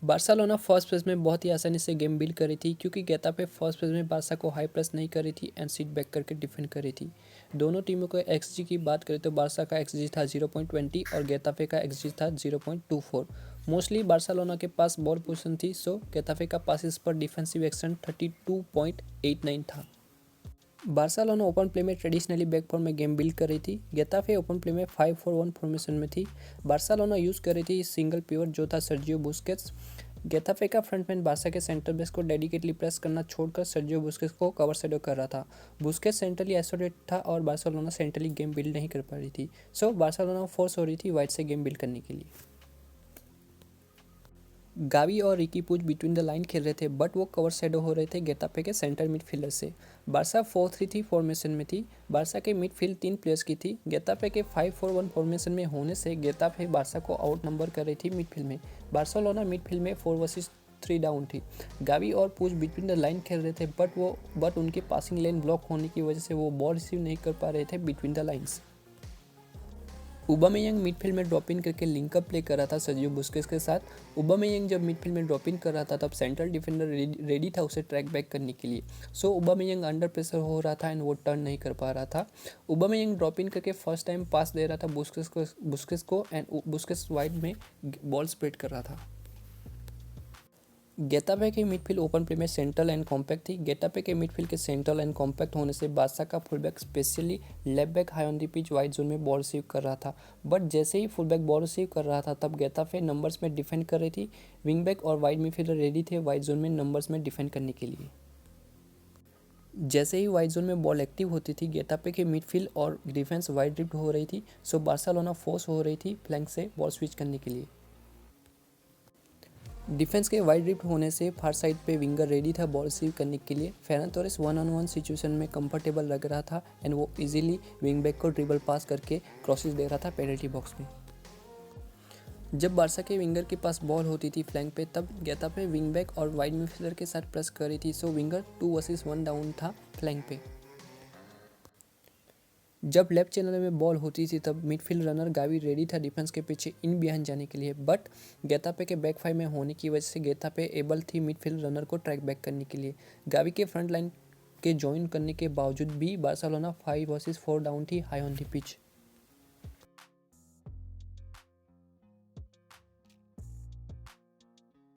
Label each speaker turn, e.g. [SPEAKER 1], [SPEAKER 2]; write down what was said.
[SPEAKER 1] Barcelona first phase में बहुत ही आसानी से गेम बिल्ड करी थी क्योंकि गेताफे फर्स्ट फेज में बारसा को हाई प्रेस नहीं करी थी एंड सीट बैक करके डिफेंड करी थी। दोनों टीमों को एक्सजी की बात करें तो बारसा का एक्सजी था 0.20 और गेताफे का एक्सजी था 0.24। मोस्टली बार्सिलोना के पास बॉल पोजीशन थी, सो गेताफे का पासिस पर डिफेंसिव एक्शन 32.89 था। बार्सिलोना ओपन प्ले में ट्रेडिशनली बैक फोर में गेम बिल्ड कर रही थी। गेताफे ओपन प्ले में 5-4-1 फॉर्मेशन में थी। बार्सिलोना यूज़ कर रही थी सिंगल पिवट जो था सर्जियो बुस्केट्स। गेताफे का फ्रंटमैन बारसा के सेंटर बेस को डेडिकेटली प्रेस करना छोड़कर सर्जियो बुस्केट्स को कवर शेडो कर रहा था। बुस्केट्स सेंट्रली आइसोलेट था और बार्सिलोना सेंट्रली गेम बिल्ड नहीं कर पा रही थी, सो बार्सिलोना फोर्स हो रही थी वाइड से गेम बिल्ड करने के लिए। गावी और रिकी पुच बिटवीन द लाइन खेल रहे थे बट वो कवर शेडो हो रहे थे गेताफे के सेंटर मिडफील्डर से। बारसा 4-3-3 फॉर्मेशन में थी। बारसा के मिडफील्ड 3 प्लेयर्स की थी। गेताफे के 5-4-1 फॉर्मेशन में होने से गेताफे बारसा को आउट नंबर कर रही थी मिडफील्ड में। बार्सिलोना मिडफील्ड में 4 वर्सेस 3 डाउन थी। गावी और पुच बिटवीन द लाइन खेल रहे थे बट उनके पासिंग लेन ब्लॉक होने की वजह से वो बॉल रिसीव नहीं कर पा रहे थे बिटवीन द लाइन्स। ओबामेयंग मिडफील्ड में ड्रॉप इन करके लिंकअप प्ले कर रहा था सर्जियो बुस्केट्स के साथ। ओबामेयंग जब मिडफील्ड में ड्रॉप इन कर रहा था तब सेंट्रल डिफेंडर रेडी था उसे ट्रैक बैक करने के लिए। सो ओबामेयंग अंडर प्रेशर हो रहा था एंड वो टर्न नहीं कर पा रहा था। ओबामेयंग ड्रॉप इन करके फर्स्ट टाइम पास दे रहा था बुस्केट्स को एंड बुस्केट्स वाइड में बॉल स्प्रेड कर रहा था। गेताफे के मिडफील्ड ओपन प्ले में सेंट्रल एंड कॉम्पैक्ट थी। गेताफे के मिडफील्ड के सेंट्रल एंड कॉम्पैक्ट होने से बादशाह का full-back specially left back high on the pitch wide zone में बॉल रिसीव कर रहा था। बट जैसे ही फुलबैक बॉल रिसीव कर रहा था तब गेताफे नंबर्स में डिफेंड कर रही थी। विंग बैक और वाइड मिडफील्डर रेडी थे वाइड जोन में नंबर्स में डिफेंड करने के लिए। जैसे ही वाइड जोन में बॉल एक्टिव होती थी गेताफे के मिडफील्ड और डिफेंस वाइड ड्रिफ्ट हो रही थी, सो बार्सिलोना फोर्स हो रही थी फ्लैंक से बॉल स्विच करने के लिए। डिफेंस के वाइड ड्रिफ्ट होने से फार साइड पे विंगर रेडी था बॉल रिसीव करने के लिए। फेरन तोरेस 1-on-1 सिचुएशन में कंफर्टेबल लग रहा था एंड वो इजीली विंग बैक को ड्रिबल पास करके क्रॉसेस दे रहा था पेनल्टी बॉक्स में। जब बारसा के विंगर के पास बॉल होती थी फ्लैंक पे तब गेताफे विंग बैक और वाइड मिडफील्डर के साथ प्रेस कर रही थी, सो विंगर 2 वर्सेस 1 डाउन था फ्लैंक पे। जब लेफ्ट चैनल में बॉल होती थी तब मिडफील्ड रनर गावी रेडी था डिफेंस के पीछे इन बिहाइंड जाने के लिए, बट गेताफे के बैक फाइव में होने की वजह से गेताफे एबल थी मिडफील्ड रनर को ट्रैक बैक करने के लिए। गावी के फ्रंट लाइन के ज्वाइन करने के बावजूद भी बार्सिलोना 5 वर्सेस 4 डाउन थी हाई ऑन द पिच।